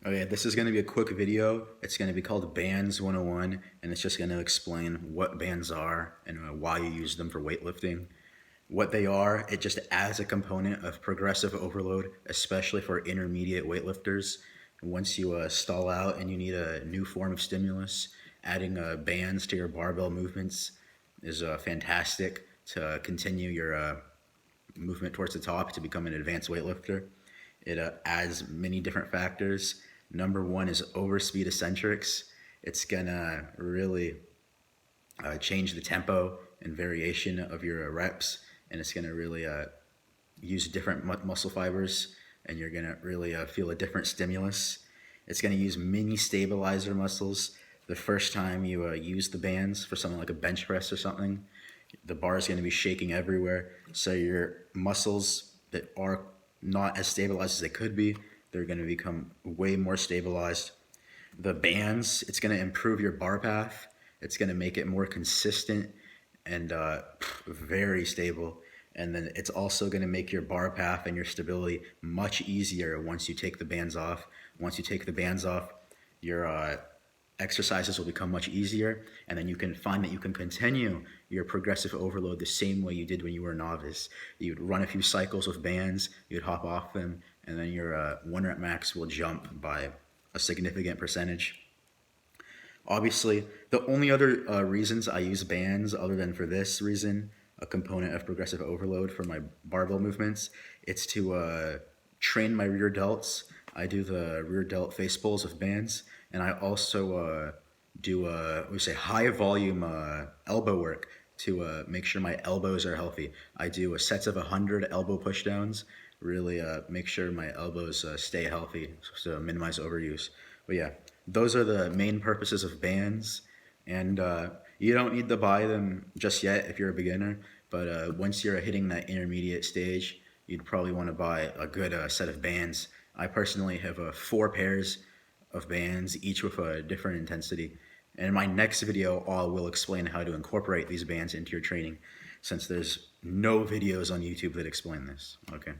Okay, this is going to be a quick video. It's going to be called Bands 101, and it's just going to explain what bands are and why you use them for weightlifting. What they are, it just adds a component of progressive overload, especially for intermediate weightlifters. Once you stall out and you need a new form of stimulus, adding bands to your barbell movements is fantastic to continue your movement towards the top to become an advanced weightlifter. It adds many different factors. Number one is overspeed eccentrics. It's gonna really change the tempo and variation of your reps, and it's gonna really use different muscle fibers, and you're gonna really feel a different stimulus. It's gonna use mini stabilizer muscles. The first time you use the bands for something like a bench press or something, the bar is going to be shaking everywhere. So your muscles that are not as stabilized as they could be, they're going to become way more stabilized. The bands, it's going to improve your bar path. It's going to make it more consistent and very stable. And then it's also going to make your bar path and your stability much easier once you take the bands off. Once you take the bands off, your exercises will become much easier, and then you can find that you can continue your progressive overload the same way you did when you were a novice. You'd run a few cycles with bands, you'd hop off them, and then your 1 rep max will jump by a significant percentage. Obviously, the only other reasons I use bands other than for this reason, a component of progressive overload for my barbell movements, it's to train my rear delts. I do the rear delt face pulls with bands, and I also do we say high volume elbow work to make sure my elbows are healthy. I do sets of 100 elbow push downs, really make sure my elbows stay healthy to minimize overuse. But yeah, those are the main purposes of bands, and you don't need to buy them just yet if you're a beginner, but once you're hitting that intermediate stage, you'd probably want to buy a good set of bands. I personally have 4 pairs of bands, each with a different intensity. And in my next video, I will explain how to incorporate these bands into your training, since there's no videos on YouTube that explain this. Okay.